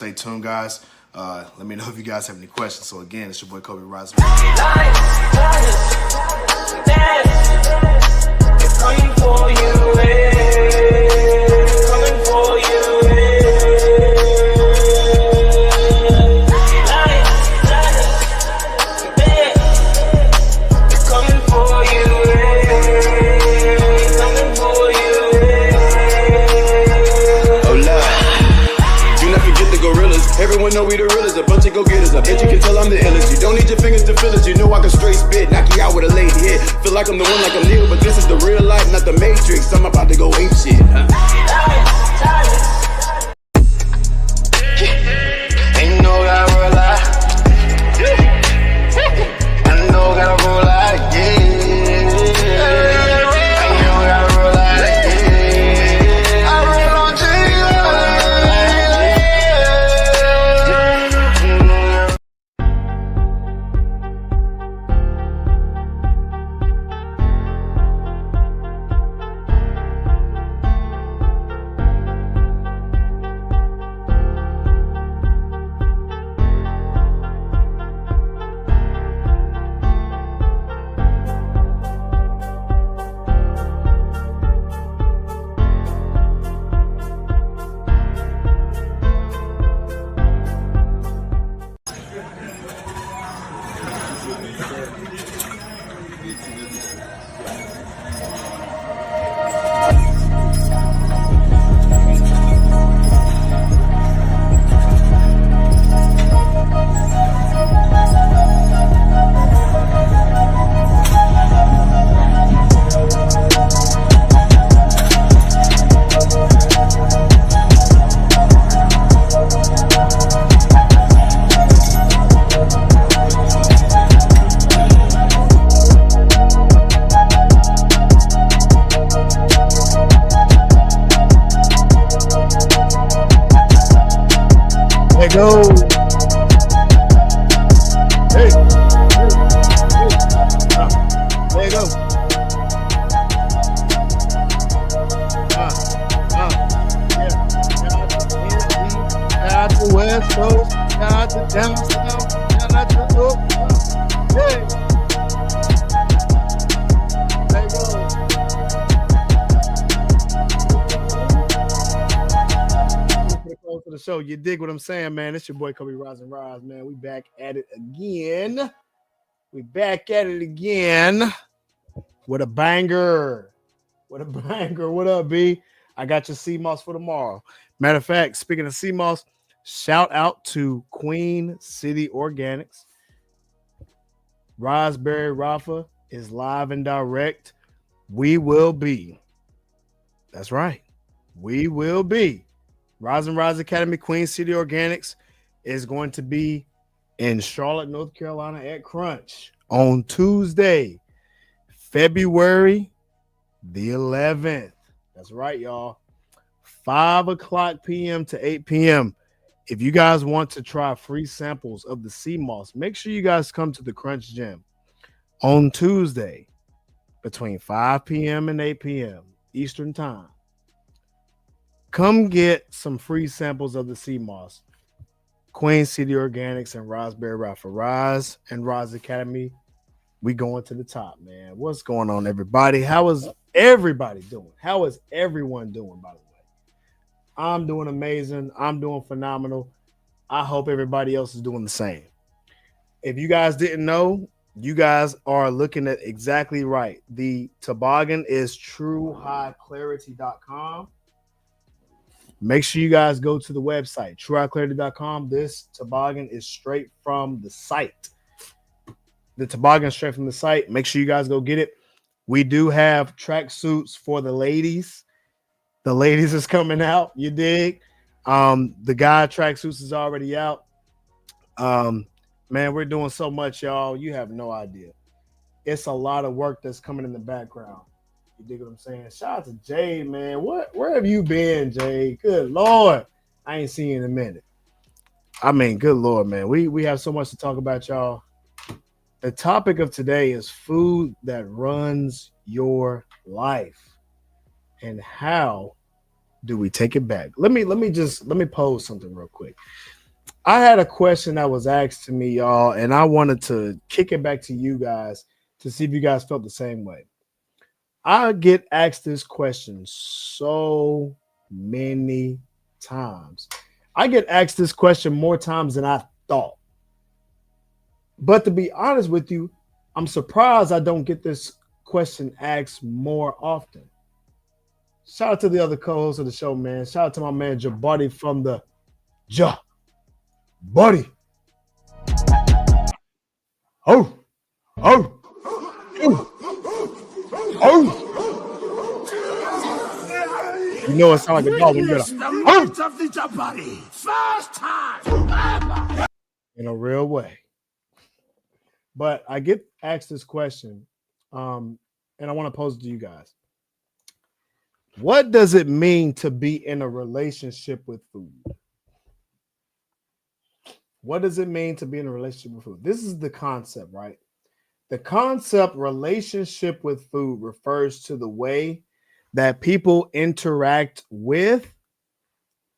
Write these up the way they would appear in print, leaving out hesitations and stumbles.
Stay tuned, guys. Let me know if you guys have any questions. So again, it's your boy Cobe Rise. Coming for you, coming for you. Everyone know we the realest, a bunch of go-getters. I bet you can tell I'm the illest. You don't need your fingers to feel it. You know I can straight spit, knock you out with a lady hit. Feel like I'm the one, like I'm Neo, but this is the real life, not the Matrix. I'm about to go ape shit. Ain't no gotta roll out. I know gotta roll out, yeah. Go. Hey. There you go. Yeah. Shout out to West Coast. Shout out to down south. Shout out to Hey. There you go. To the show. You dig what I'm saying, man? It's your boy Cobe Rise, man. We back at it again. With a banger. What up, B? I got your sea moss for tomorrow. Matter of fact, speaking of sea moss, shout out to Queen City Organics. Raspberry Rafa is live and direct. That's right. We will be. Rise and Rise Academy, Queen City Organics is going to be in Charlotte, North Carolina at Crunch on Tuesday, February the 11th. That's right, y'all. 5:00 p.m. to 8 p.m. If you guys want to try free samples of the sea moss, make sure you guys come to the Crunch Gym on Tuesday between 5 p.m. and 8 p.m. Eastern Time. Come get some free samples of the sea moss. Queen City Organics and Raspberry Rafa. Rise and Rise Academy. We going to the top, man. What's going on, everybody? How is everybody doing? How is everyone doing, by the way? I'm doing amazing. I'm doing phenomenal. I hope everybody else is doing the same. If you guys didn't know, you guys are looking at exactly right. The toboggan is truehighclarity.com. Make sure you guys go to the website, truehighclarity.com. This toboggan is straight from the site. Make sure you guys go get it. We do have track suits for the ladies. The ladies is coming out. You dig? The guy track suits is already out. Man, we're doing so much, y'all. You have no idea. It's a lot of work that's coming in the background. You dig what I'm saying? Shout out to Jay, man. Where have you been, Jay? Good Lord. I ain't seen you in a minute. I mean, good Lord, man. We have so much to talk about, y'all. The topic of today is food that runs your life and how do we take it back? Let me pose something real quick. I had a question that was asked to me, y'all, and I wanted to kick it back to you guys to see if you guys felt the same way. I get asked this question so many times. I get asked this question more times than I thought. But to be honest with you, I'm surprised I don't get this question asked more often. Shout out to the other co-hosts of the show, man. Shout out to my man Jabuddy from the Buddy. Oh, oh, oh, oh. You know it sounds like a dog when you get a of the Jabari. First time ever. in a real way. But I get asked this question, and I want to pose it to you guys. What does it mean to be in a relationship with food? What does it mean to be in a relationship with food? This is the concept, right? The concept relationship with food refers to the way that people interact with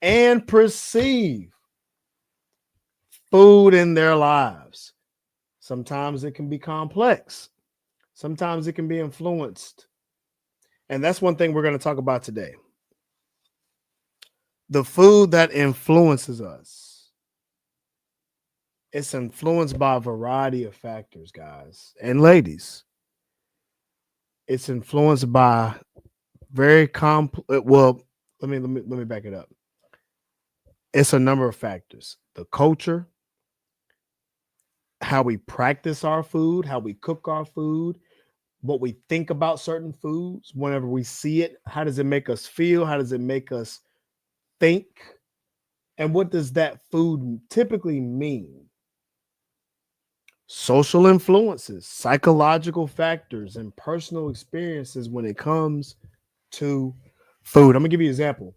and perceive food in their lives. Sometimes it can be complex. Sometimes it can be influenced. And that's one thing we're going to talk about today. The food that influences us. It's influenced by a variety of factors, guys and ladies. It's influenced by very well, let me back it up. It's a number of factors. The culture, how we practice our food, how we cook our food, what we think about certain foods whenever we see it. How does it make us feel? How does it make us think? And what does that food typically mean? Social influences, psychological factors, and personal experiences when it comes to food. I'm gonna give you an example.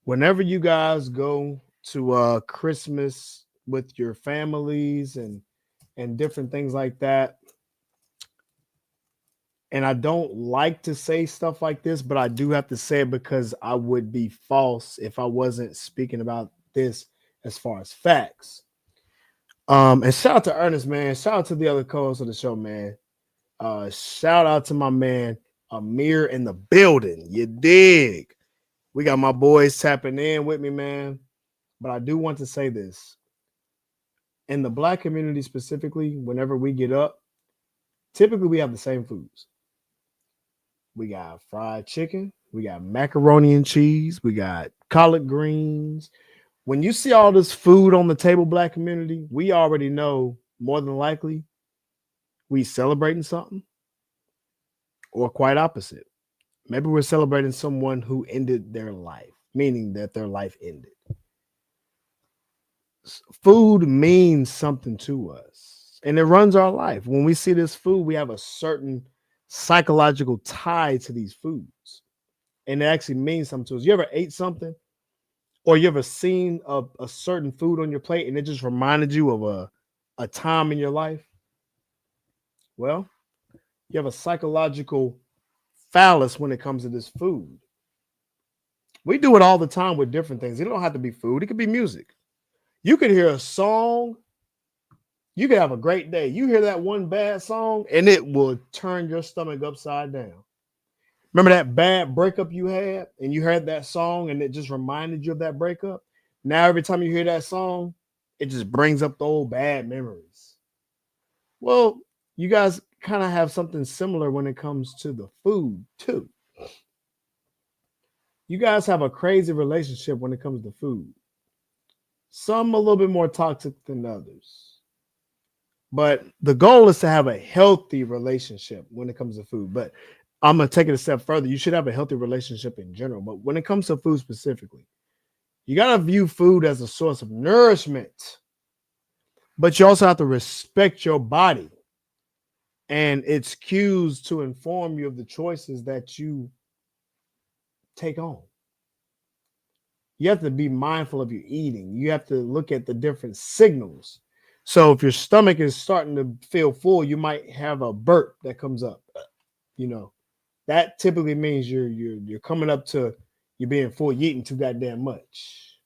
Whenever you guys go to Christmas with your families and different things like that, and I don't like to say stuff like this, but I do have to say it because I would be false if I wasn't speaking about this as far as facts. And shout out to Ernest, man. Shout out to the other co-hosts of the show, man. Shout out to my man Amir in the building. You dig? We got my boys tapping in with me, man. But I do want to say this. In the Black community specifically, whenever we get up, typically we have the same foods. We got fried chicken. We got macaroni and cheese. We got collard greens. When you see all this food on the table, Black community, we already know more than likely we celebrating something, or quite opposite. Maybe we're celebrating someone who ended their life, meaning that their life ended. Food means something to us, and it runs our life. When we see this food, we have a certain psychological tie to these foods, and it actually means something to us. You ever ate something? Or you ever seen a certain food on your plate and it just reminded you of a time in your life? Well, you have a psychological phallus when it comes to this food. We do it all the time with different things. It don't have to be food. It could be music. You could hear a song. You could have a great day. You hear that one bad song and it will turn your stomach upside down. Remember that bad breakup you had and you heard that song and it just reminded you of that breakup? Now, every time you hear that song, it just brings up the old bad memories. Well, you guys kind of have something similar when it comes to the food, too. You guys have a crazy relationship when it comes to food. Some a little bit more toxic than others. But the goal is to have a healthy relationship when it comes to food. But I'm going to take it a step further. You should have a healthy relationship in general. But when it comes to food specifically, you got to view food as a source of nourishment. But you also have to respect your body and its cues to inform you of the choices that you take on. You have to be mindful of your eating. You have to look at the different signals. So if your stomach is starting to feel full, you might have a burp that comes up, you know. That typically means you're coming up to, you're being full, you're eating too goddamn much.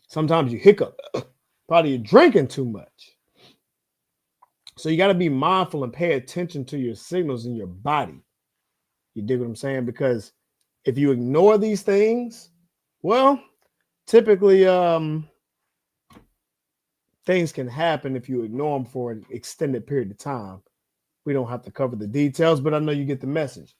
Sometimes you hiccup, probably you're drinking too much. So you got to be mindful and pay attention to your signals in your body. You dig what I'm saying? Because if you ignore these things, well, typically things can happen if you ignore them for an extended period of time. We don't have to cover the details, but I know you get the message.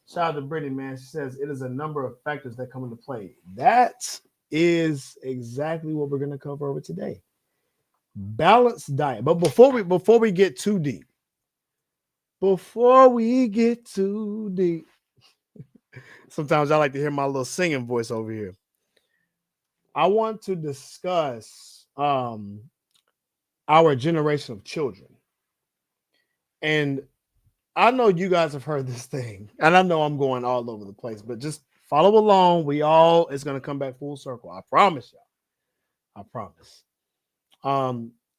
Shout out to Brittany, man. She says it is a number of factors that come into play. That is exactly what we're going to cover over today. Balanced diet. But before we get too deep, sometimes I like to hear my little singing voice over here. I want to discuss our generation of children. And I know you guys have heard this thing, and I know I'm going all over the place, but just follow along. It's going to come back full circle. I promise y'all. I promise.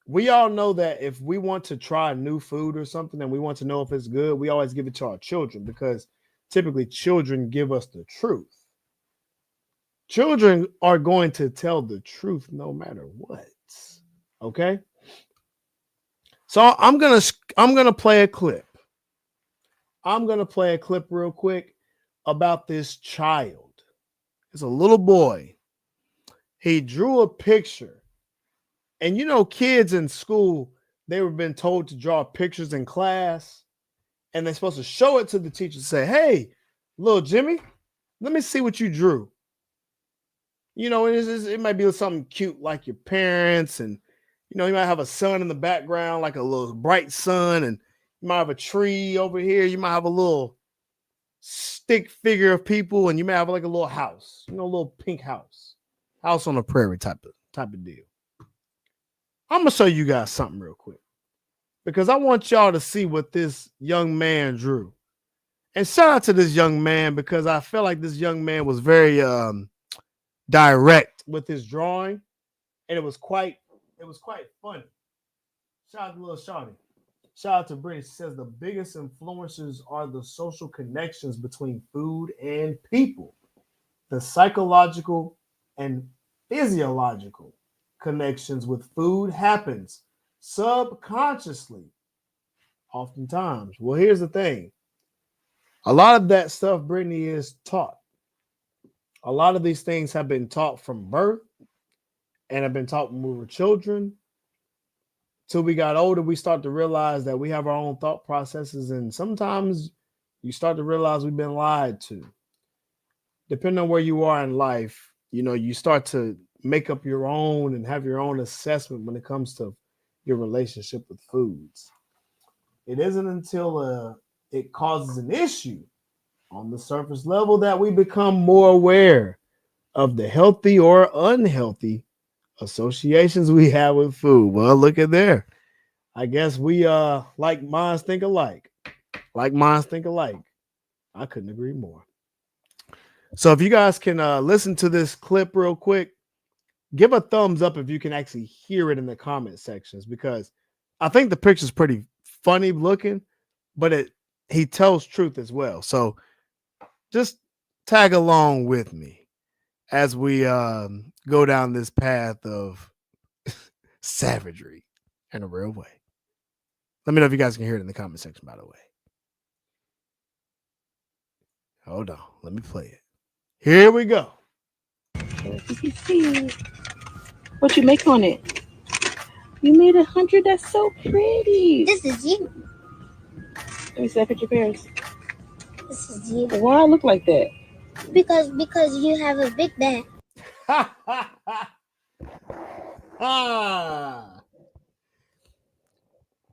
We all know that if we want to try new food or something and we want to know if it's good, we always give it to our children because typically children give us the truth. Children are going to tell the truth no matter what. Okay? So I'm gonna play a clip. I'm gonna play a clip real quick about this child. It's a little boy. He drew a picture. And you know, kids in school, they were been told to draw pictures in class, and they're supposed to show it to the teacher and say, hey, little Jimmy, let me see what you drew. You know, it might be something cute like your parents, and you know, you might have a sun in the background, like a little bright sun, and you might have a tree over here. You might have a little stick figure of people, and you might have like a little house, you know, a little pink house on the prairie type of deal. I'm gonna show you guys something real quick because I want y'all to see what this young man drew. And shout out to this young man because I feel like this young man was very direct with his drawing, and it was quite funny. Shout out to little Shawty. Shout out to Brittany. She says the biggest influencers are the social connections between food and people. The psychological and physiological connections with food happens subconsciously oftentimes. Well, here's the thing. A lot of that stuff, Brittany, is taught. A lot of these things have been taught from birth and have been taught when we were children. Till we got older, we start to realize that we have our own thought processes, and sometimes you start to realize we've been lied to. Depending on where you are in life, you know, you start to make up your own and have your own assessment when it comes to your relationship with foods. It isn't until it causes an issue on the surface level that we become more aware of the healthy or unhealthy associations we have with food. Well, look at there. I guess we like minds think alike. Like minds think alike. I couldn't agree more. So if you guys can listen to this clip real quick, give a thumbs up if you can actually hear it in the comment sections, because I think the picture's pretty funny looking, but he tells truth as well. So just tag along with me as we go down this path of savagery in a real way. Let me know if you guys can hear it in the comment section, by the way. Hold on. Let me play it. Here we go. What you make on it? You made 100. That's so pretty. This is you. Let me see that picture, Paris. This is you. Why I look like that? Because you have a big back.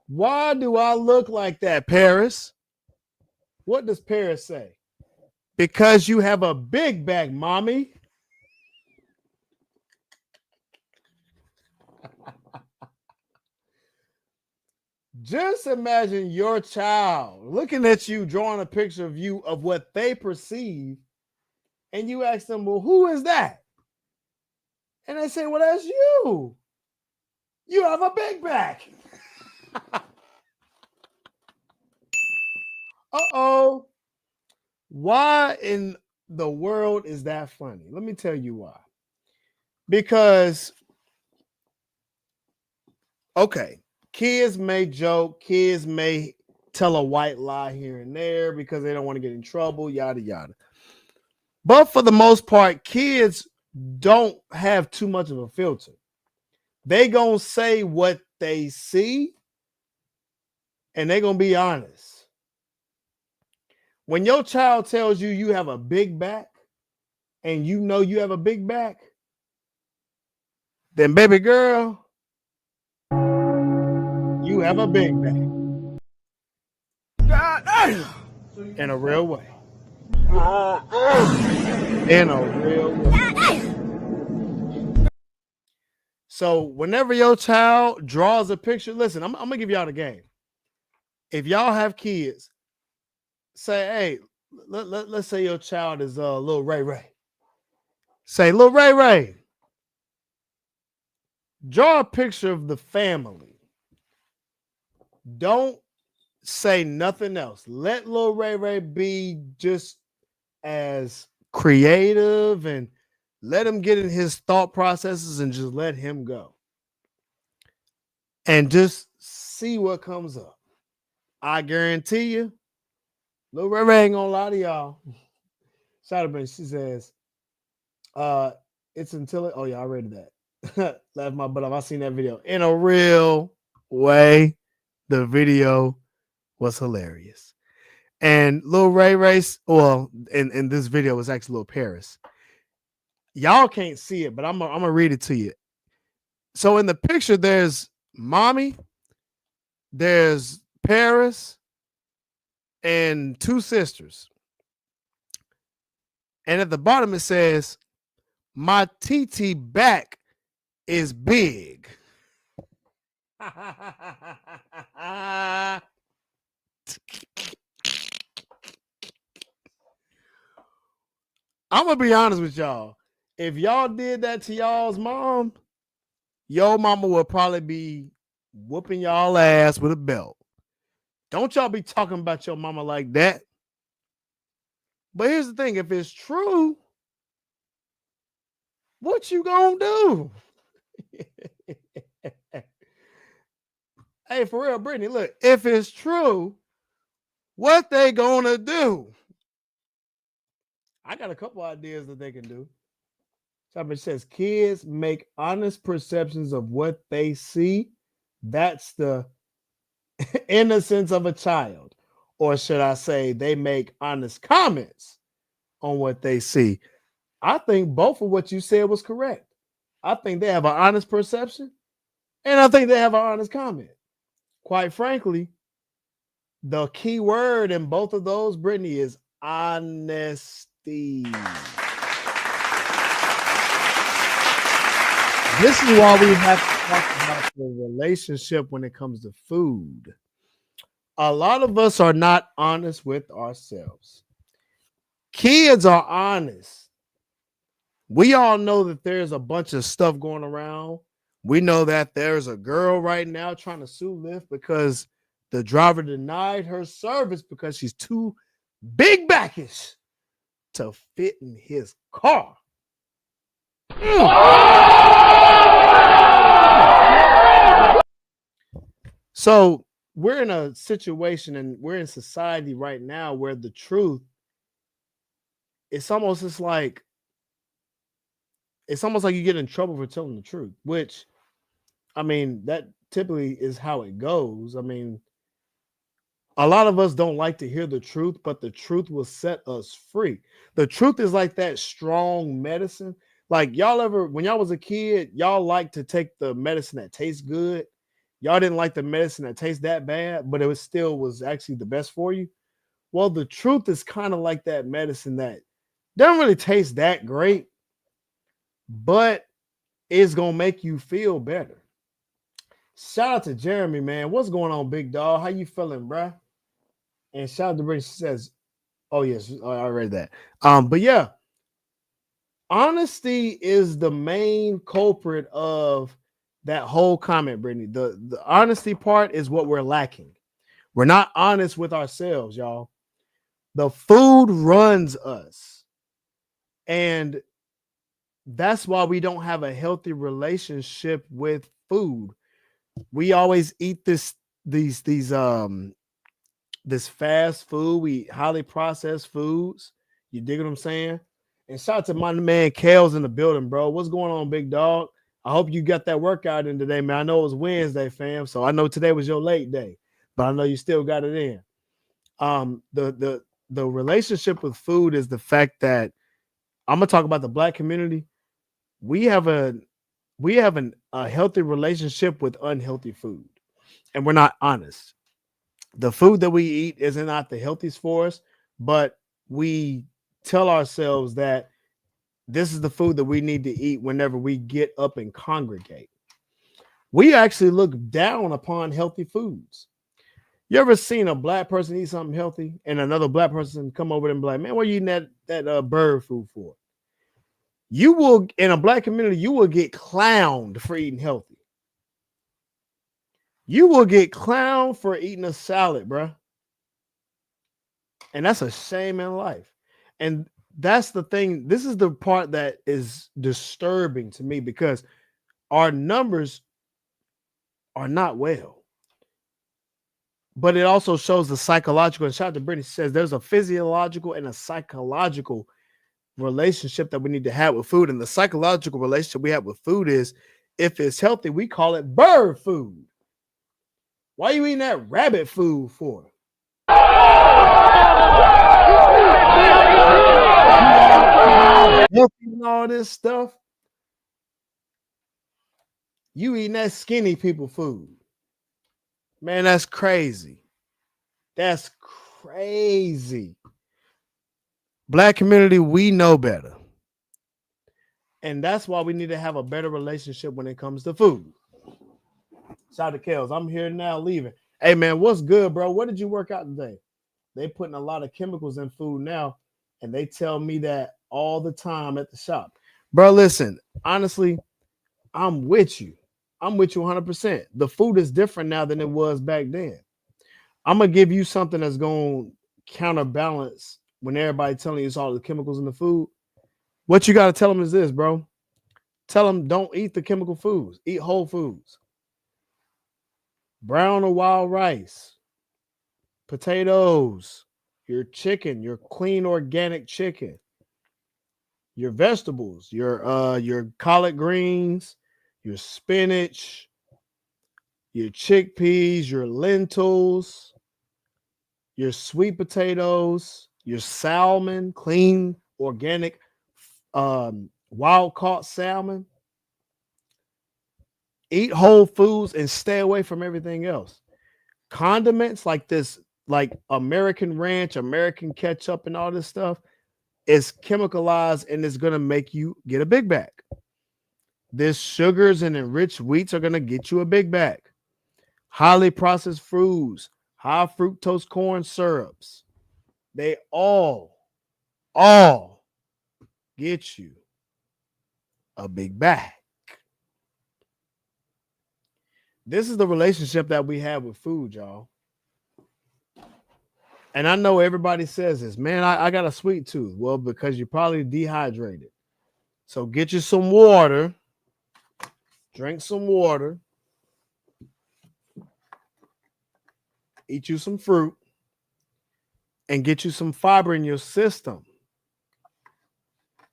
Why do I look like that, Paris? What does Paris say? Because you have a big back, mommy. Just imagine your child looking at you, drawing a picture of you of what they perceive, and you ask them, well, who is that? And they say, well, that's you. You have a big back. Uh-oh. Why in the world is that funny? Let me tell you why. Because, okay, kids may joke, kids may tell a white lie here and there because they don't want to get in trouble, yada, yada. But for the most part, kids don't have too much of a filter. They gonna say what they see, and they gonna be honest. When your child tells you you have a big back, and you know you have a big back, then baby girl, you have a big back. In a real way. In a real way. So whenever your child draws a picture, listen, I'm gonna give y'all the game. If y'all have kids, say, hey, let's say your child is little Ray Ray. Say, little Ray Ray, draw a picture of the family. Don't say nothing else. Let little Ray Ray be just as creative and let him get in his thought processes and just let him go. And just see what comes up. I guarantee you, little Ray Ray ain't gonna lie to y'all. Shout out to me. She says, it's until it. Oh, yeah, I read that. Laugh my butt off. I seen that video. In a real way, the video was hilarious. And Lil Ray Ray, well, in this video was actually Lil Paris. Y'all can't see it, but I'm gonna read it to you. So in the picture, there's mommy, there's Paris, and two sisters. And at the bottom it says, my TT back is big. I'm gonna be honest with y'all. If y'all did that to y'all's mom, your mama would probably be whooping y'all ass with a belt. Don't y'all be talking about your mama like that. But here's the thing, if it's true, what you gonna do? Hey, for real, Brittany, look, if it's true, what they gonna do? I got a couple ideas that they can do. Somebody says kids make honest perceptions of what they see. That's the innocence of a child. Or should I say they make honest comments on what they see? I think both of what you said was correct. I think they have an honest perception, and I think they have an honest comment. Quite frankly, the key word in both of those, Brittany, is honesty. This is why we have to talk about the relationship when it comes to food. A lot of us are not honest with ourselves. Kids are honest. We all know that there's a bunch of stuff going around. We know that there's a girl right now trying to sue Lyft because the driver denied her service because she's too big backish to fit in his car. So we're in a situation and we're in society right now where the truth, it's almost like you get in trouble for telling the truth, which, I mean, that typically is how it goes. I mean, a lot of us don't like to hear the truth, but the truth will set us free. The truth is like that strong medicine. Like y'all ever, when y'all was a kid, y'all like to take the medicine that tastes good. Y'all didn't like the medicine that tastes that bad, but it was actually the best for you. Well, the truth is kind of like that medicine that doesn't really taste that great, but it's gonna make you feel better. Shout out to Jeremy, man. What's going on, big dog? How you feeling, bruh? And shout out to Brittany. She says, oh yes, I read that. But yeah, honesty is the main culprit of that whole comment, Brittany. The honesty part is what we're lacking. We're not honest with ourselves, y'all. The food runs us. And that's why we don't have a healthy relationship with food. We always eat this fast food. We eat highly processed foods. You dig what I'm saying? And shout out to my man Kale's in the building, bro. What's going on, big dog? I hope you got that workout in today, man. I know it was Wednesday, fam. So I know today was your late day, but I know you still got it in. The relationship with food is the fact that I'm gonna talk about the Black community. We have a healthy relationship with unhealthy food, and we're not honest. The food that we eat is not the healthiest for us, but we tell ourselves that this is the food that we need to eat whenever we get up and congregate. We actually look down upon healthy foods. You ever seen a Black person eat something healthy and another Black person come over and be like, man, what are you eating that bird food for? You will, in a Black community, you will get clowned for eating healthy. You will get clowned for eating a salad, bro. And that's a shame in life. And that's the thing. This is the part that is disturbing to me because our numbers are not well. But it also shows the psychological, and shout out to Brittany, says there's a physiological and a psychological relationship that we need to have with food. And the psychological relationship we have with food is if it's healthy, we call it bird food. Why are you eating that rabbit food for? Healthy and all this stuff. You eating that skinny people food. Man, that's crazy. That's crazy. Black community, we know better. And that's why we need to have a better relationship when it comes to food. Shout out to Kels. I'm here now leaving. Hey, man, what's good, bro? What did you work out today? They putting a lot of chemicals in food now, and they tell me that all the time at the shop. Bro, listen, honestly, I'm with you. I'm with you 100%. The food is different now than it was back then. I'm going to give you something that's going to counterbalance when everybody telling you it's all the chemicals in the food. What you got to tell them is this, bro. Tell them don't eat the chemical foods. Eat whole foods. Brown or wild rice, potatoes, your chicken, your clean organic chicken, your vegetables, your collard greens, your spinach, your chickpeas, your lentils, your sweet potatoes, your salmon, clean, organic, wild caught salmon. Eat whole foods and stay away from everything else. Condiments like this, like American ranch, American ketchup, and all this stuff is chemicalized and it's going to make you get a Big Mac. This sugars and enriched wheats are going to get you a Big Mac. Highly processed foods, high fructose corn syrups, they all get you a Big Mac. This is the relationship that we have with food, y'all. And I know everybody says this, man, I got a sweet tooth. Well, because you're probably dehydrated. So get you some water, drink some water, eat you some fruit, and get you some fiber in your system.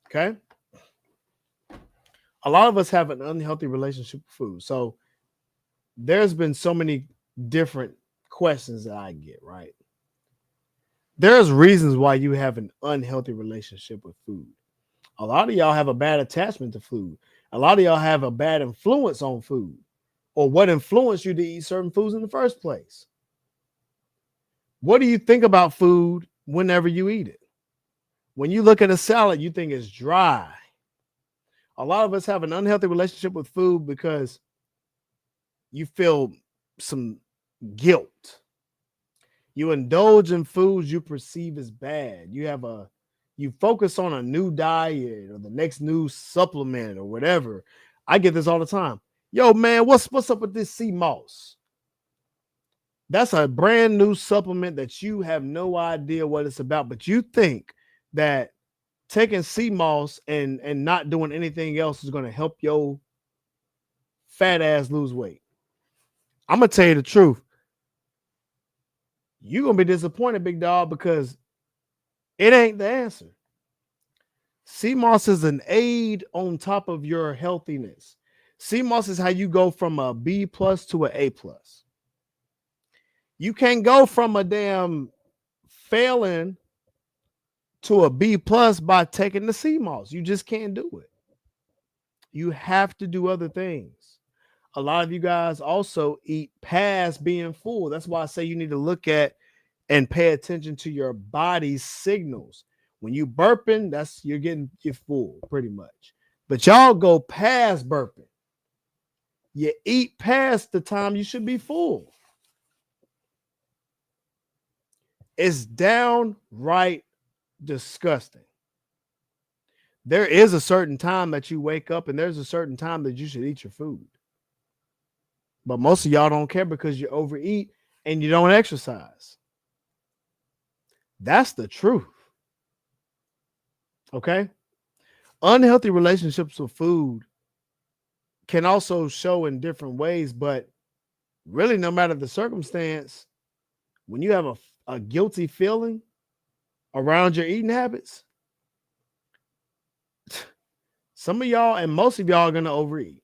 Okay? A lot of us have an unhealthy relationship with food. So there's been so many different questions that I get, right? There's reasons why you have an unhealthy relationship with food. A lot of y'all have a bad attachment to food. A lot of y'all have a bad influence on food, or what influenced you to eat certain foods in the first place. What do you think about food whenever you eat it? When you look at a salad, you think it's dry. A lot of us have an unhealthy relationship with food because you feel some guilt. You indulge in foods you perceive as bad. You focus on a new diet or the next new supplement or whatever. I get this all the time. Yo, man, what's up with this sea moss? That's a brand new supplement that you have no idea what it's about, but you think that taking sea moss and not doing anything else is going to help your fat ass lose weight. I'm gonna tell you the truth. You're gonna be disappointed, big dog, because it ain't the answer. Sea moss is an aid on top of your healthiness. Sea moss is how you go from a B plus to an A plus. You can't go from a damn failing to a B plus by taking the sea moss. You just can't do it. You have to do other things. A lot of you guys also eat past being full. That's why I say you need to look at and pay attention to your body's signals. When you burping, you're full pretty much. But y'all go past burping. You eat past the time you should be full. It's downright disgusting. There is a certain time that you wake up and there's a certain time that you should eat your food. But most of y'all don't care because you overeat and you don't exercise. That's the truth. Okay? Unhealthy relationships with food can also show in different ways, but really, no matter the circumstance, when you have a guilty feeling around your eating habits, some of y'all and most of y'all are going to overeat.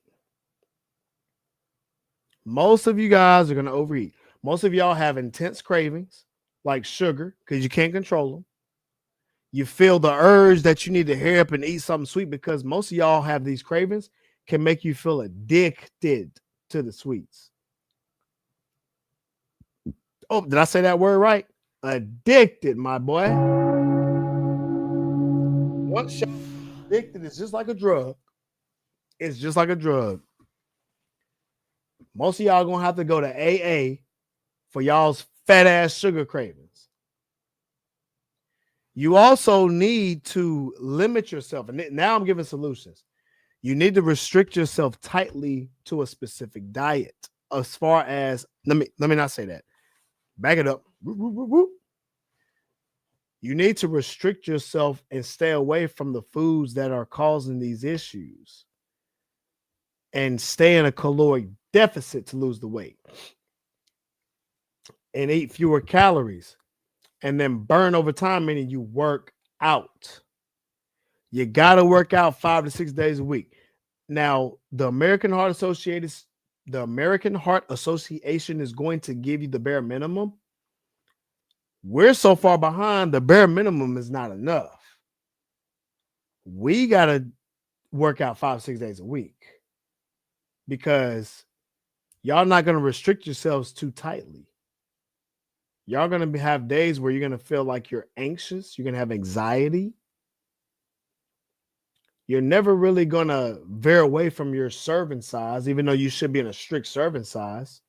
Most of you guys are going to overeat. Most of y'all have intense cravings like sugar because you can't control them. You feel the urge that you need to hurry up and eat something sweet because most of y'all have these cravings can make you feel addicted to the sweets. Oh, did I say that word right? Addicted, my boy. Once y'all addicted, it's just like a drug. It's just like a drug. Most of y'all gonna have to go to AA for y'all's fat ass sugar cravings. You also need to limit yourself. And now I'm giving solutions. You need to restrict yourself tightly to a specific diet. As far as, let me not say that. Back it up. You need to restrict yourself and stay away from the foods that are causing these issues. And stay in a caloric deficit to lose the weight. And eat fewer calories. And then burn over time, meaning you work out. You got to work out 5 to 6 days a week. Now, the American Heart Association is going to give you the bare minimum. We're so far behind, the bare minimum is not enough. We got to work out 5 or 6 days a week because y'all not going to restrict yourselves too tightly. Y'all going to have days where you're going to feel like you're anxious. You're going to have anxiety. You're never really going to veer away from your serving size, even though you should be in a strict serving size.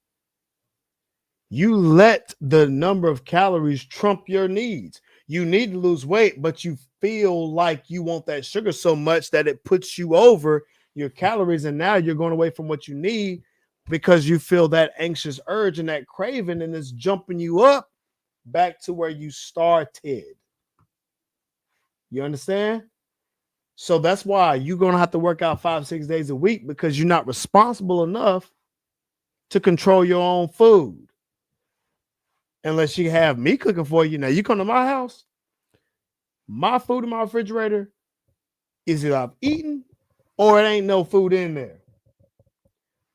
You let the number of calories trump your needs. You need to lose weight, but you feel like you want that sugar so much that it puts you over your calories. And now you're going away from what you need because you feel that anxious urge and that craving, and it's jumping you up back to where you started. You understand? So that's why you're going to have to work out 5, 6 days a week because you're not responsible enough to control your own food. Unless you have me cooking for you. Now, you come to my house, my food in my refrigerator is either I've eaten or it ain't no food in there.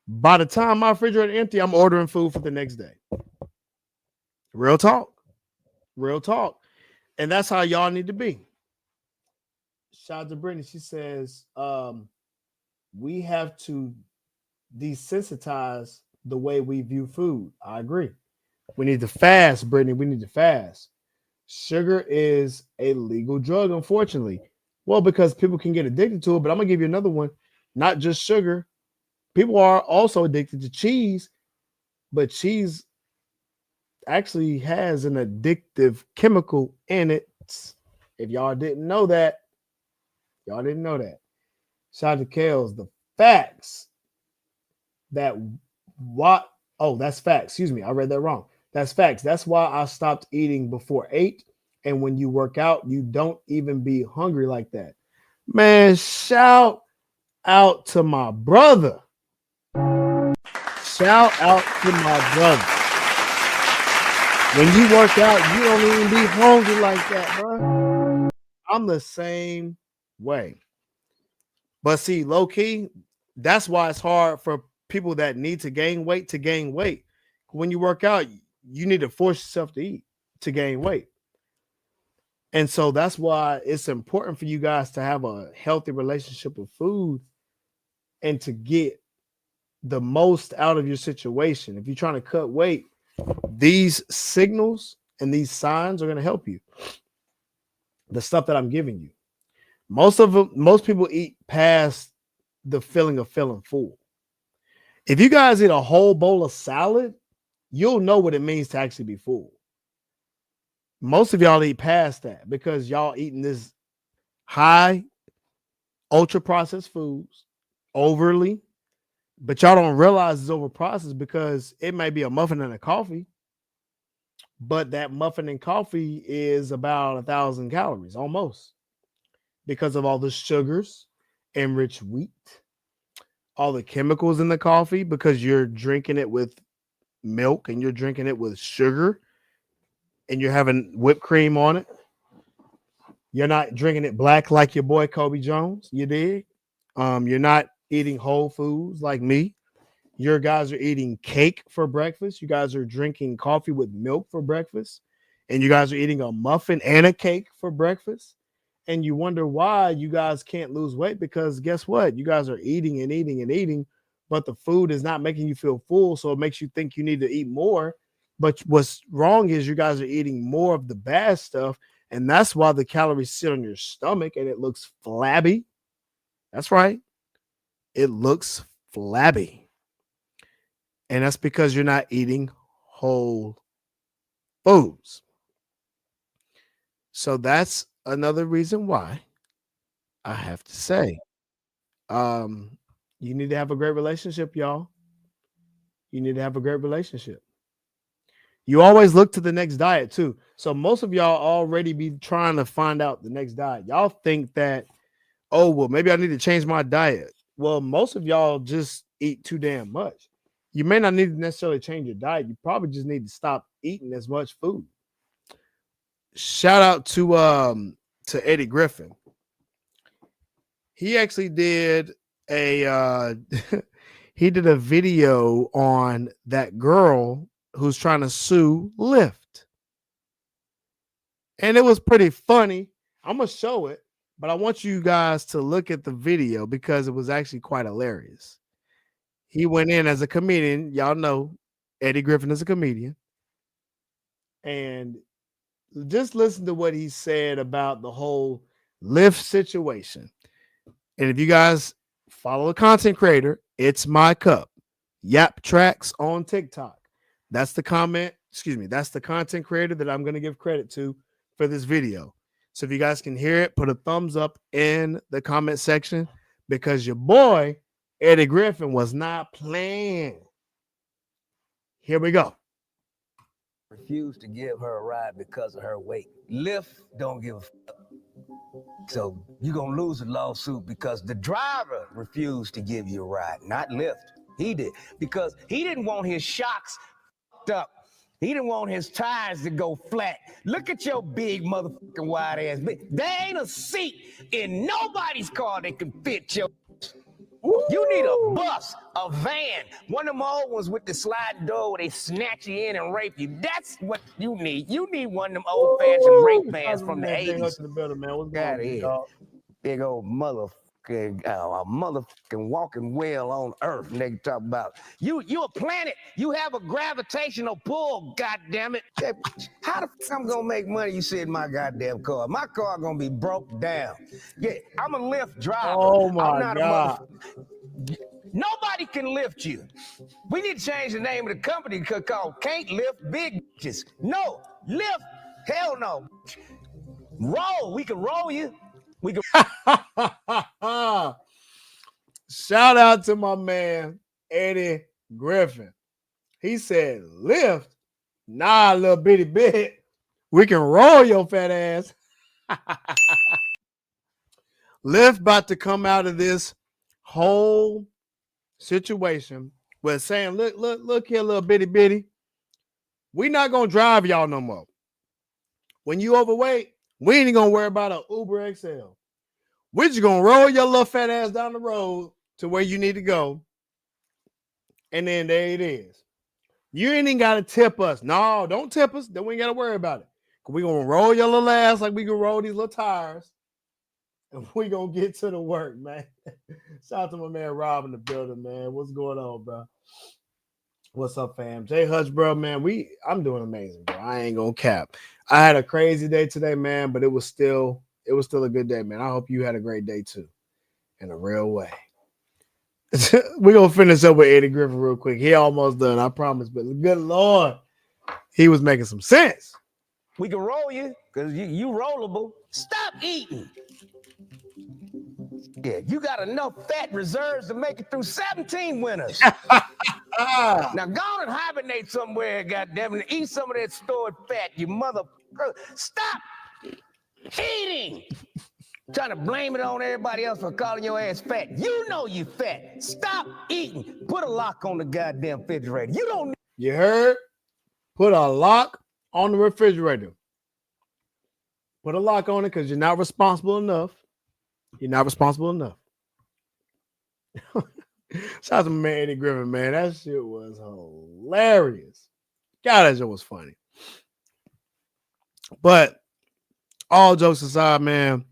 By the time my refrigerator is empty, I'm ordering food for the next day. Real talk. Real talk. And that's how y'all need to be. Shout out to Brittany. She says, we have to desensitize the way we view food. I agree. We need to fast, Brittany. We need to fast. Sugar is a legal drug, unfortunately. Well, because people can get addicted to it, but I'm going to give you another one. Not just sugar. People are also addicted to cheese, but cheese actually has an addictive chemical in it. If y'all didn't know that, shout out to Kales. The facts that what? Oh, that's facts. Excuse me. I read that wrong. That's facts. That's why I stopped eating before 8 And when you work out, you don't even be hungry like that. Man, shout out to my brother. Shout out to my brother. When you work out, you don't even be hungry like that, bro. I'm the same way. But see, low key, that's why it's hard for people that need to gain weight. When you work out, you need to force yourself to eat to gain weight. And so that's why it's important for you guys to have a healthy relationship with food and to get the most out of your situation. If you're trying to cut weight, these signals and these signs are going to help you. The stuff that I'm giving you. Most people eat past the feeling of feeling full. If you guys eat a whole bowl of salad, you'll know what it means to actually be full. Most of y'all eat past that because y'all eating this high, ultra processed foods overly, but y'all don't realize it's over processed because it may be a muffin and a coffee, but that muffin and coffee is about 1,000 calories almost because of all the sugars, enriched wheat, all the chemicals in the coffee because you're drinking it with milk and you're drinking it with sugar and you're having whipped cream on it. You're not drinking it black like your boy Kobe Jones. You dig? You're not eating whole foods like me. Your guys are eating cake for breakfast. You guys are drinking coffee with milk for breakfast. And you guys are eating a muffin and a cake for breakfast. And you wonder why you guys can't lose weight because guess what? You guys are eating and eating and eating, but the food is not making you feel full. So it makes you think you need to eat more. But what's wrong is you guys are eating more of the bad stuff. And that's why the calories sit on your stomach and it looks flabby. That's right. It looks flabby. And that's because you're not eating whole foods. So that's another reason why I have to say, you need to have a great relationship, y'all. You need to have a great relationship. You always look to the next diet too. So most of y'all already be trying to find out the next diet. Y'all think that, oh, well, maybe I need to change my diet. Well, most of y'all just eat too damn much. You may not need to necessarily change your diet. You probably just need to stop eating as much food. Shout out to Eddie Griffin. He actually did a he did a video on that girl who's trying to sue Lyft. And it was pretty funny. I'm going to show it, but I want you guys to look at the video because it was actually quite hilarious. He went in as a comedian. Y'all know Eddie Griffin is a comedian. And just listen to what he said about the whole Lyft situation. And if you guys follow a content creator, it's my cup. Yap Tracks on TikTok. That's the that's the content creator that I'm going to give credit to for this video. So if you guys can hear it, put a thumbs up in the comment section because your boy, Eddie Griffin, was not playing. Here we go. Refused to give her a ride because of her weight. Lyft don't give a fuck. So you're going to lose a lawsuit because the driver refused to give you a ride, not Lyft. He did because he didn't want his shocks up. He didn't want his tires to go flat. Look at your big motherfucking wide ass. There ain't a seat in nobody's car that can fit your. You need a bus, a van, one of them old ones with the sliding door where they snatch you in and rape you. That's what you need. You need one of them old-fashioned rape vans from the 80s. Got it. Big old motherfucking walking well on earth. Nigga talk about you a planet. You have a gravitational pull. God damn it! How the fuck I'm gonna make money? You sit in my goddamn car. My car gonna be broke down. Yeah, I'm a Lyft driver. Oh my I'm not God. Nobody can lift you. We need to change the name of the company called Can't Lift Big Bitches. No, lift. Hell no. Roll. We can roll you. We can. Shout out to my man, Eddie Griffin. He said, lift? Nah, little bitty bit. We can roll your fat ass. Lyft about to come out of this whole situation with saying, look here, little bitty. We not gonna drive y'all no more. When you overweight, we ain't gonna worry about an Uber XL. We're just gonna roll your little fat ass down the road to where you need to go. And then there it is. You ain't even gotta tip us. No, don't tip us. Then we ain't gotta worry about it. We gonna roll your little ass like we can roll these little tires. And we gonna get to the work, man. Shout out to my man Rob in the building, man. What's going on, bro? What's up, fam? Jay Hutch, bro, man. I'm doing amazing, bro. I ain't gonna cap. I had a crazy day today, man, but it was still a good day, man. I hope you had a great day too, in a real way. We're gonna finish up with Eddie Griffin real quick. He almost done, I promise. But good Lord, he was making some sense. We can roll you because you rollable. Stop eating. Yeah, you got enough fat reserves to make it through 17 winters. Now go and hibernate somewhere, goddammit, and eat some of that stored fat, you mother. Stop eating. Trying to blame it on everybody else for calling your ass fat. You know you fat. Stop eating. Put a lock on the goddamn refrigerator. You don't need. You heard? Put a lock on the refrigerator. Put a lock on it because you're not responsible enough. You're not responsible enough. Shout out to my man Eddie Griffin, man. That shit was hilarious. God, that shit was funny. But all jokes aside, man,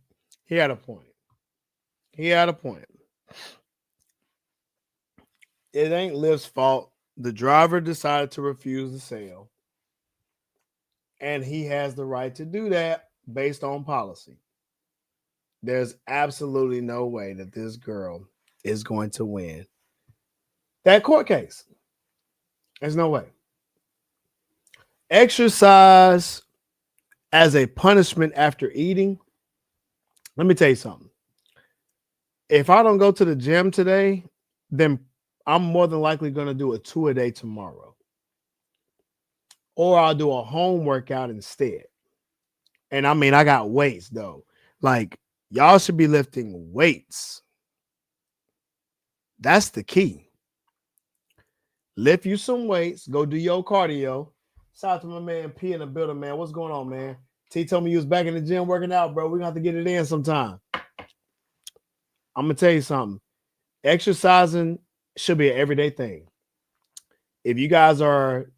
he had a point. He had a point. It ain't Lyft's fault. The driver decided to refuse the sale. And he has the right to do that based on policy. There's absolutely no way that this girl is going to win that court case. There's no way. Exercise as a punishment after eating. Let me tell you something. If I don't go to the gym today, then I'm more than likely going to do a 2-a-day tomorrow. Or I'll do a home workout instead. And I mean, I got weights though. Like, y'all should be lifting weights. That's the key. Lift you some weights. Go do your cardio. Shout out to my man P in the building, man. What's going on, man? T told me you was back in the gym working out, bro. We're going to have to get it in sometime. I'm going to tell you something. Exercising should be an everyday thing. If you guys are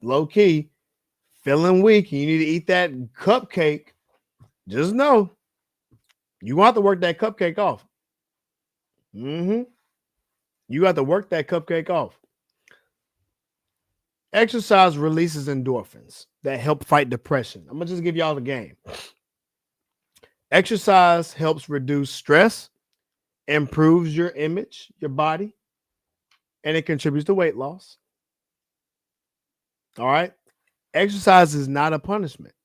low-key, feeling weak, and you need to eat that cupcake, just know you're going to have to work that cupcake off. You got to work that cupcake off. Exercise releases endorphins that help fight depression. I'm going to just give y'all the game. Exercise helps reduce stress, improves your image, your body, and it contributes to weight loss. All right. Exercise is not a punishment.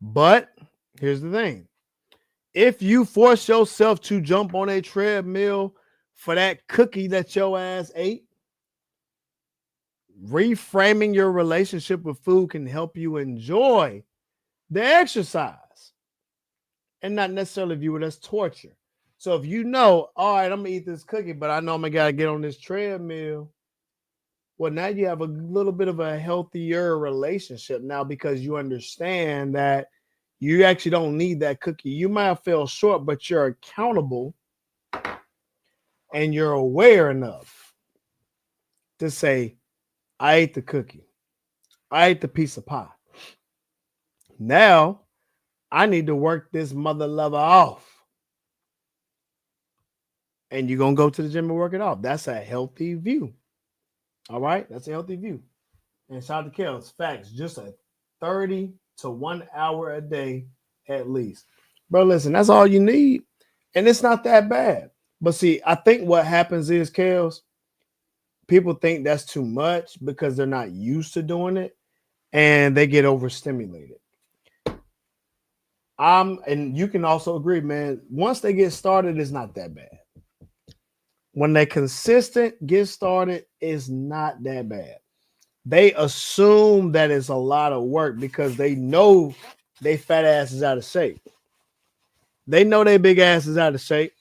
But here's the thing. If you force yourself to jump on a treadmill for that cookie that your ass ate, reframing your relationship with food can help you enjoy the exercise and not necessarily view it as torture. So if you know, all right, I'm going to eat this cookie, but I know I'm going to got to get on this treadmill. Well, now you have a little bit of a healthier relationship now because you understand that you actually don't need that cookie. You might have fell short, but you're accountable and you're aware enough to say, I ate the cookie. I ate the piece of pie. Now, I need to work this mother lover off. And you're going to go to the gym and work it off. That's a healthy view. All right? That's a healthy view. And shout out to Kels. Facts. Just a 30 to 1 hour a day at least. Bro, listen, that's all you need. And it's not that bad. But see, I think what happens is, Kels, people think that's too much because they're not used to doing it and they get overstimulated. And you can also agree, man, once they get started, it's not that bad. When they consistent get started, it's not that bad. they assume that it's a lot of work because they know they fat ass is out of shape. They know they big ass is out of shape.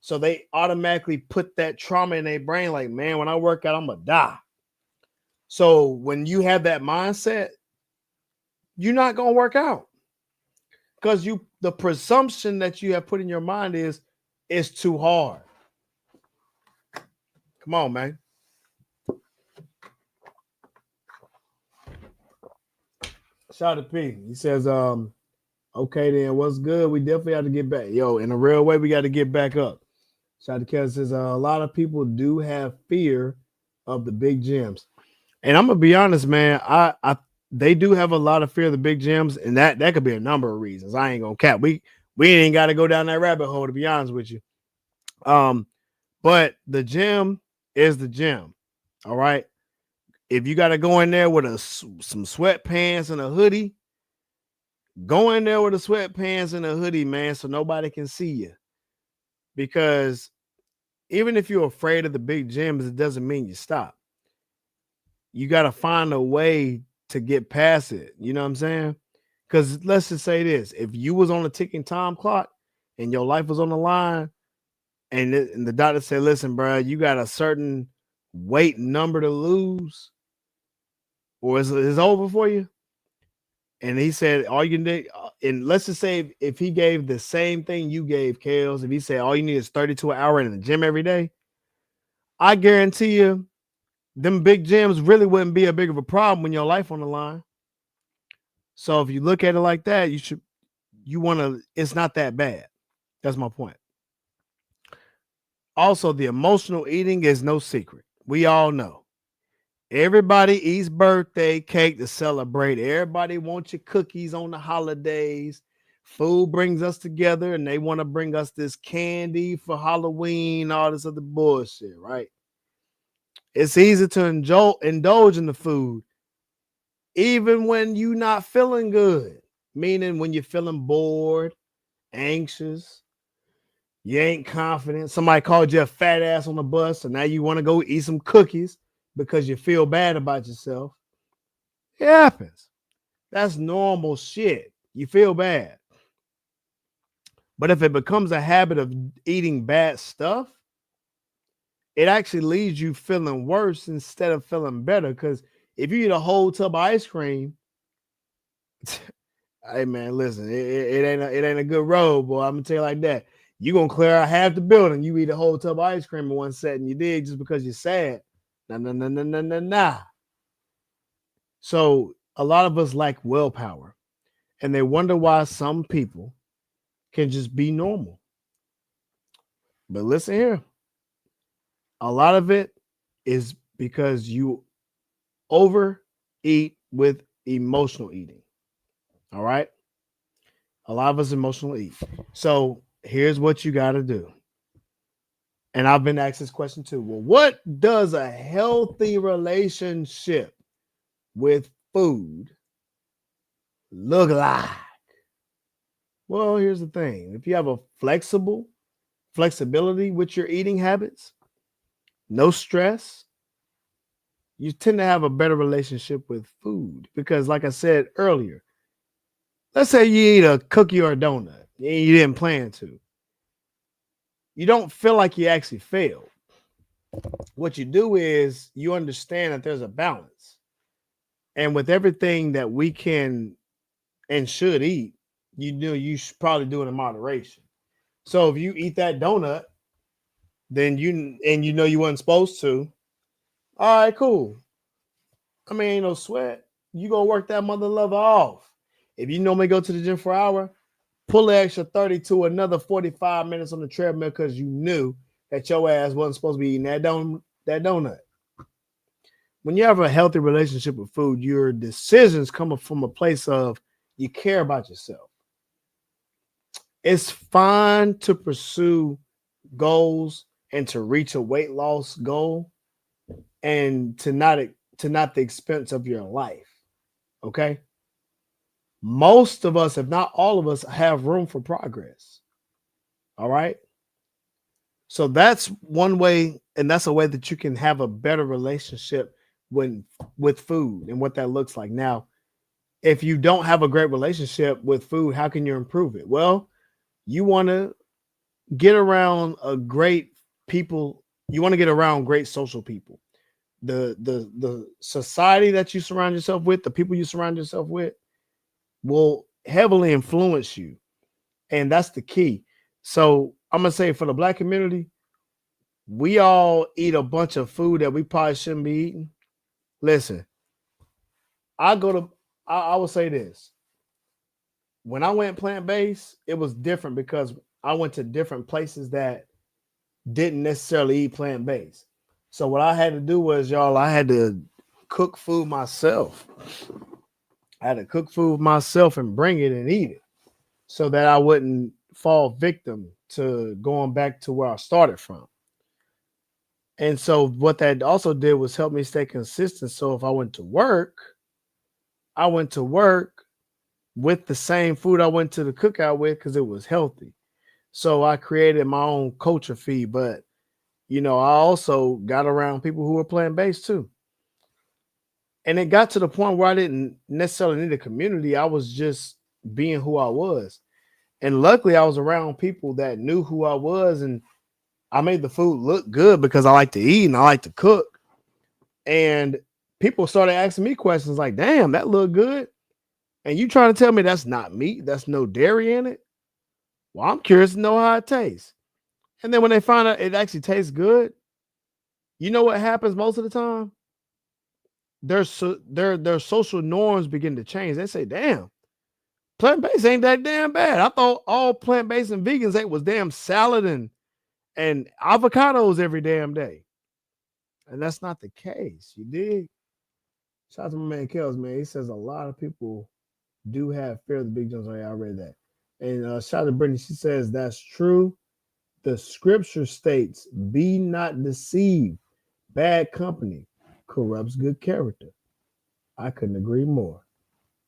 So they automatically put that trauma in their brain like, man, when I work out, I'm going to die. So when you have that mindset, you're not going to work out. Because the presumption that you have put in your mind is it's too hard. Come on, man. Shout out to P. He says, okay, then what's good? We definitely have to get back. Yo, in a real way, we got to get back up. Shout out to Kevin says, a lot of people do have fear of the big gyms. And I'm gonna be honest, man. They do have a lot of fear of the big gyms, and that could be a number of reasons. I ain't gonna cap. We ain't got to go down that rabbit hole, to be honest with you. But the gym is the gym. All right. If you got to go in there with some sweatpants and a hoodie, go in there with the sweatpants and a hoodie, man, so nobody can see you. Because even if you're afraid of the big gyms, it doesn't mean you stop. You got to find a way to get past it. You know what I'm saying? Because let's just say this. If you was on a ticking time clock and your life was on the line and the doctor said, listen, bro, you got a certain weight number to lose or it's over for you. And he said, all you can do, and let's just say if he gave the same thing you gave, Kales, if he said all you need is 32 an hour in the gym every day, I guarantee you, them big gyms really wouldn't be a big of a problem when your life on the line. So if you look at it like that, it's not that bad. That's my point. Also, the emotional eating is no secret. We all know. Everybody eats birthday cake to celebrate. Everybody wants your cookies on the holidays. Food brings us together, and they want to bring us this candy for Halloween, all this other bullshit, right? It's easy to indulge in the food, even when you're not feeling good. Meaning when you're feeling bored, anxious, you ain't confident. Somebody called you a fat ass on the bus, so now you want to go eat some cookies because you feel bad about yourself. It happens. That's normal shit. You feel bad. But if it becomes a habit of eating bad stuff, it actually leaves you feeling worse instead of feeling better. Because if you eat a whole tub of ice cream, hey man, listen, it ain't a good road, boy. I'm gonna tell you like that. You're gonna clear out half the building. You eat a whole tub of ice cream in one setting. You did just because you're sad. Nah. So a lot of us lack willpower, and they wonder why some people can just be normal. But listen here. A lot of it is because you overeat with emotional eating. All right. A lot of us emotional eat. So here's what you got to do. And I've been asked this question too. Well, what does a healthy relationship with food look like? Well, here's the thing. If you have a flexibility with your eating habits, no stress, you tend to have a better relationship with food. Because like I said earlier, let's say you eat a cookie or a donut and you didn't plan to. You don't feel like you actually failed. What you do is you understand that there's a balance. And with everything that we can and should eat, you should probably do it in moderation. So if you eat that donut, then you wasn't supposed to. All right, cool. I mean, ain't no sweat. You gonna work that mother lover off. If you normally go to the gym for an hour, pull an extra 30 to another 45 minutes on the treadmill because you knew that your ass wasn't supposed to be eating that donut. When you have a healthy relationship with food, your decisions come from a place of you care about yourself. It's fine to pursue goals and to reach a weight loss goal and to not the expense of your life. Okay. Most of us, if not all of us, have room for progress. All right. So that's one way, and that's a way that you can have a better relationship with food and what that looks like. Now, if you don't have a great relationship with food, how can you improve it? Well, you want to get around a great people. You want to get around great social people. The society that you surround yourself with, the people you surround yourself with, will heavily influence you, and that's the key. So I'm gonna say for the Black community, we all eat a bunch of food that we probably shouldn't be eating. Listen, I go to. I will say this: when I went plant based, it was different because I went to different places that didn't necessarily eat plant based. So what I had to do was, y'all, I had to cook food myself. I had to cook food myself and bring it and eat it so that I wouldn't fall victim to going back to where I started from. And so what that also did was help me stay consistent. So if I went to work with the same food I went to the cookout with because it was healthy. So I created my own culture feed, but I also got around people who were plant based too. And it got to the point where I didn't necessarily need a community. I was just being who I was. And luckily, I was around people that knew who I was, and I made the food look good because I like to eat and I like to cook. And people started asking me questions like, damn, that look good. And you trying to tell me that's not meat, that's no dairy in it? Well, I'm curious to know how it tastes. And then when they find out it actually tastes good, you know what happens most of the time? Their social norms begin to change. They say, damn, plant-based ain't that damn bad. I thought all plant-based and vegans ate was damn salad and avocados every damn day. And that's not the case. You dig? Shout out to my man Kels, man. He says a lot of people do have fear of the big Jones. Oh, yeah, I read that. And shout out to Brittany. She says that's true. The scripture states, be not deceived. Bad company corrupts good character. I couldn't agree more.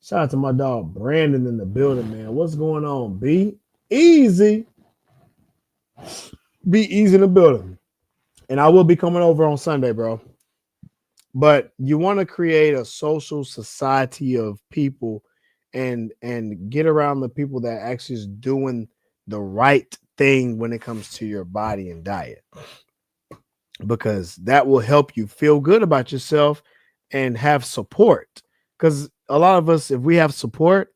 Shout out to my dog Brandon in the building, man. What's going on, B? Easy. Be easy in the building. And I will be coming over on Sunday, bro. But you want to create a social society of people and get around the people that actually is doing the right thing when it comes to your body and diet. Because that will help you feel good about yourself and have support. Because a lot of us, if we have support,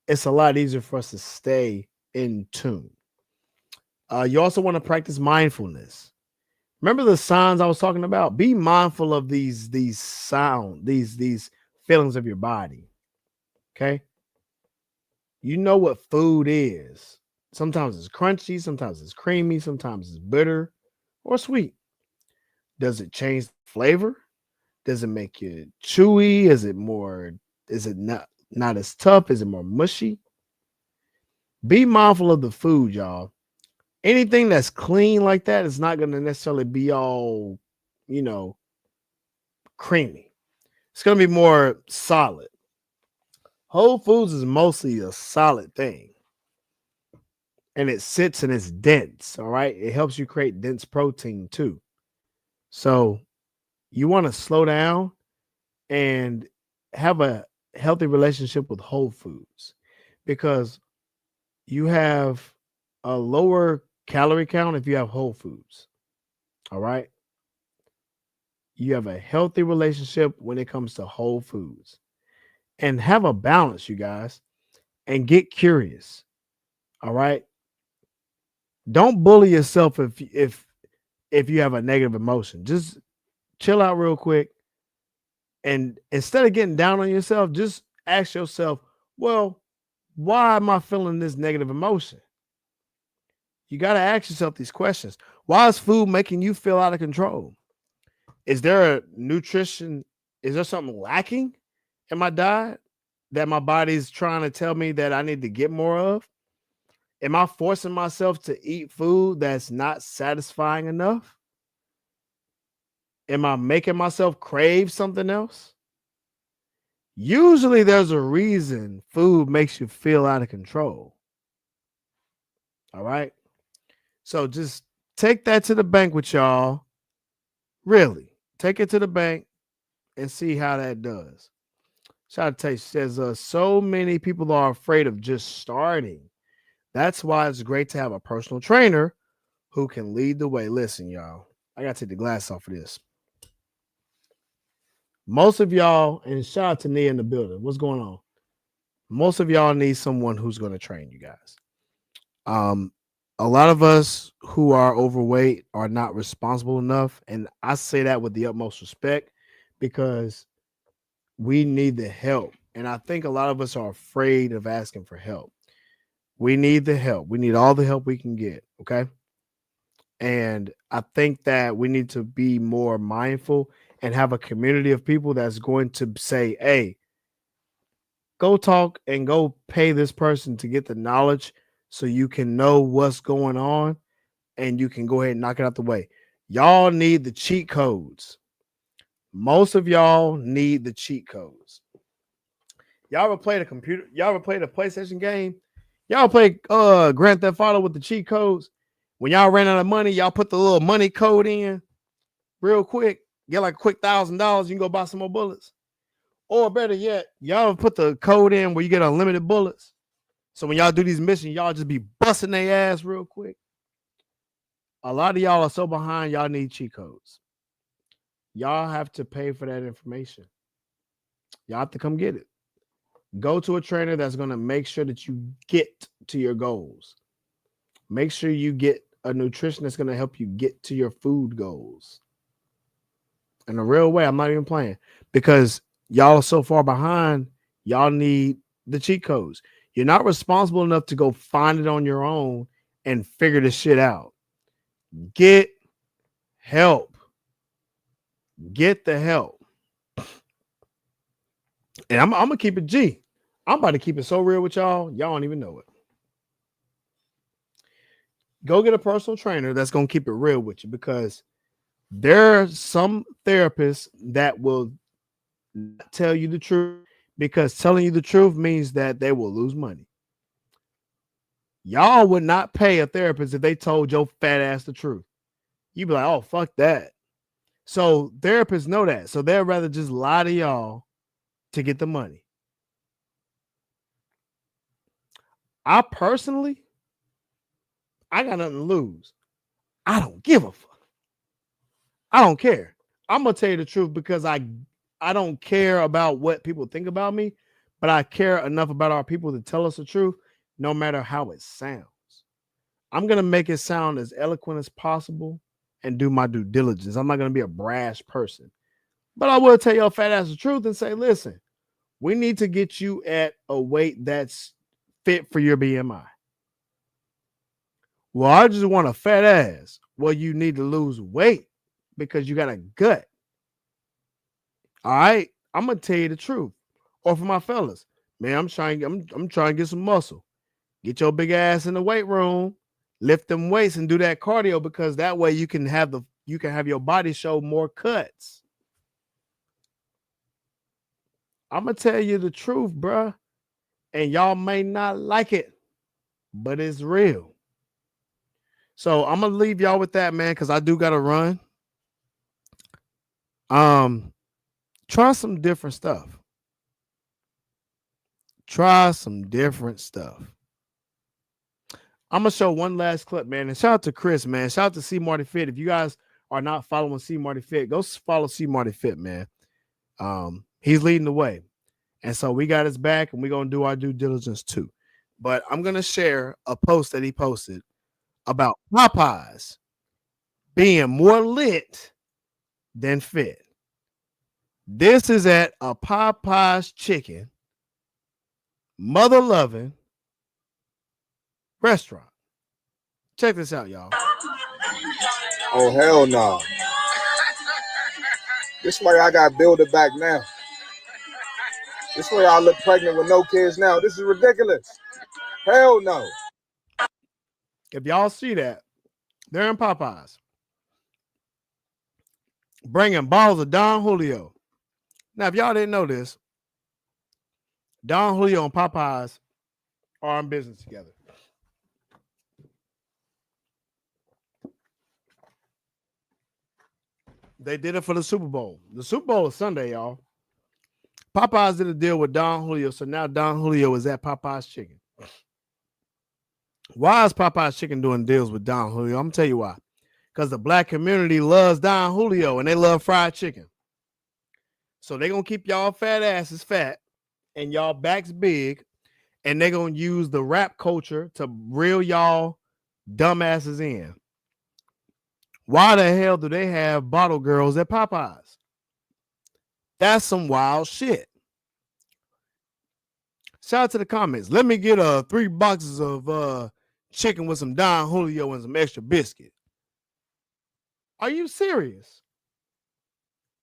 it's a lot easier for us to stay in tune. You also want to practice mindfulness. Remember the signs I was talking about? Be mindful of these feelings of your body. Okay. You know what food is. Sometimes it's crunchy, sometimes it's creamy, sometimes it's bitter or sweet. Does it change the flavor? Does it make you chewy? Is it not as tough? Is it more mushy? Be mindful of the food, y'all. Anything that's clean like that is not going to necessarily be all, creamy. It's going to be more solid. Whole Foods is mostly a solid thing. And it sits and it's dense. All right. It helps you create dense protein too. So you want to slow down and have a healthy relationship with Whole Foods because you have a lower calorie count if you have Whole Foods. All right. You have a healthy relationship when it comes to Whole Foods and have a balance, you guys, and get curious. All right. Don't bully yourself if you have a negative emotion. Just chill out real quick. And instead of getting down on yourself, just ask yourself, well, why am I feeling this negative emotion? You got to ask yourself these questions. Why is food making you feel out of control? Is there is there something lacking in my diet that my body's trying to tell me that I need to get more of? Am I forcing myself to eat food that's not satisfying enough? Am I making myself crave something else? Usually there's a reason food makes you feel out of control. All right. So just take that to the bank with y'all. Really, take it to the bank and see how that does. Shout out to Taste says so many people are afraid of just starting. That's why it's great to have a personal trainer who can lead the way. Listen, y'all, I gotta take the glass off of this. Most of y'all, and shout out to Nia in the building. What's going on? Most of y'all need someone who's going to train you guys. A lot of us who are overweight are not responsible enough, and I say that with the utmost respect because we need the help. And I think a lot of us are afraid of asking for help. We need the help. We need all the help we can get. Okay. And I think that we need to be more mindful and have a community of people that's going to say, hey, go talk and go pay this person to get the knowledge so you can know what's going on and you can go ahead and knock it out the way. Y'all need the cheat codes. Most of y'all need the cheat codes. Y'all ever played a computer? Y'all ever played a PlayStation game? Y'all play Grand Theft Auto with the cheat codes? When y'all ran out of money, y'all put the little money code in real quick, get like a quick $1,000, you can go buy some more bullets. Or better yet, y'all put the code in where you get unlimited bullets. So when y'all do these missions, y'all just be busting their ass real quick. A lot of y'all are so behind, y'all need cheat codes. Y'all have to pay for that information. Y'all have to come get it. Go to a trainer that's going to make sure that you get to your goals. Make sure you get a nutrition that's going to help you get to your food goals. In a real way, I'm not even playing. Because y'all are so far behind, y'all need the cheat codes. You're not responsible enough to go find it on your own and figure this shit out. Get help. Get the help. And I'm going to keep it G. I'm about to keep it so real with y'all. Y'all don't even know it. Go get a personal trainer that's going to keep it real with you because there are some therapists that will not tell you the truth because telling you the truth means that they will lose money. Y'all would not pay a therapist if they told your fat ass the truth. You'd be like, oh, fuck that. So therapists know that. So they'd rather just lie to y'all to get the money. I personally, I got nothing to lose. I don't give a fuck. I don't care. I'm going to tell you the truth because I don't care about what people think about me, but I care enough about our people to tell us the truth, no matter how it sounds. I'm going to make it sound as eloquent as possible and do my due diligence. I'm not going to be a brash person, but I will tell your fat ass the truth and say, listen, we need to get you at a weight that's fit for your BMI. Well, I just want a fat ass. Well, you need to lose weight because you got a gut. All right, I'm gonna tell you the truth. Or for my fellas, man, I'm trying to get some muscle. Get your big ass in the weight room, lift them weights, and do that cardio because that way you can have your body show more cuts. I'm gonna tell you the truth, bruh. And y'all may not like it, but it's real. So I'm gonna leave y'all with that, man, because I do gotta run. Try some different stuff. Try some different stuff. I'm gonna show one last clip, man. And shout out to Chris, man. Shout out to C Marty Fit. If you guys are not following C Marty Fit, go follow C Marty Fit, man. He's leading the way. And so we got his back and we're gonna do our due diligence too. But I'm gonna share a post that he posted about Popeyes being more lit than fit. This is at a Popeyes chicken, mother loving restaurant. Check this out, y'all. Oh, hell no. This way I got builded back now. This way I look pregnant with no kids now. This is ridiculous. Hell no. If y'all see that, they're in Popeyes. Bringing bottles of Don Julio. Now, if y'all didn't know this, Don Julio and Popeyes are in business together. They did it for the Super Bowl. The Super Bowl is Sunday, y'all. Popeyes did a deal with Don Julio, so now Don Julio is at Popeyes Chicken. Why is Popeyes Chicken doing deals with Don Julio? I'm going to tell you why. Because the black community loves Don Julio and they love fried chicken. So they're going to keep y'all fat asses fat and y'all backs big, and they're going to use the rap culture to reel y'all dumbasses in. Why the hell do they have bottle girls at Popeyes? That's some wild shit. Shout out to the comments. Let me get 3 boxes of chicken with some Don Julio and some extra biscuit. Are you serious?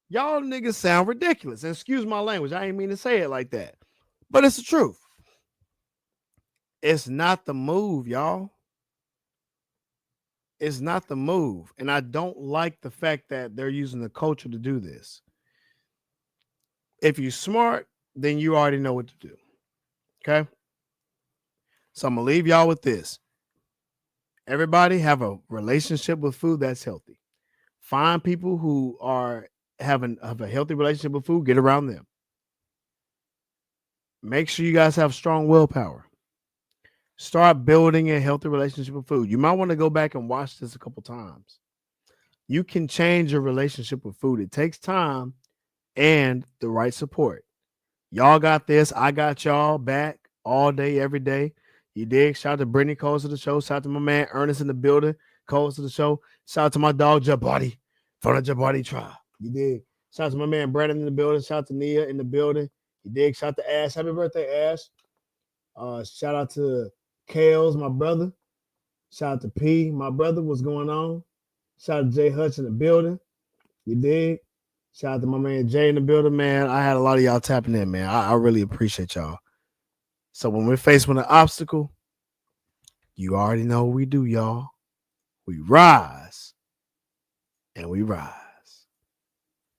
Y'all niggas sound ridiculous. And excuse my language. I ain't mean to say it like that. But it's the truth. It's not the move, y'all. It's not the move. And I don't like the fact that they're using the culture to do this. If you're smart, then you already know what to do. Okay? So I'm going to leave y'all with this. Everybody have a relationship with food that's healthy. Find people who have a healthy relationship with food. Get around them. Make sure you guys have strong willpower. Start building a healthy relationship with food. You might want to go back and watch this a couple times. You can change your relationship with food. It takes time and the right support. Y'all got this. I got y'all back all day, every day. You dig? Shout out to Brittany, calls to the show. Shout out to my man Ernest in the building, calls to the show. Shout out to my dog Jabari from the Jabari tribe. You dig? Shout out to my man Brandon in the building. Shout out to Nia in the building. You dig? Shout out to Ash. Happy birthday, Ash. Shout out to Kales, my brother. Shout out to P, my brother. What's going on? Shout out to Jay Hutch in the building. You dig? Shout out to my man Jay in the building, man. I had a lot of y'all tapping in, man. I really appreciate y'all. So when we're faced with an obstacle, you already know what we do, y'all. We rise and we rise.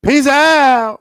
Peace out.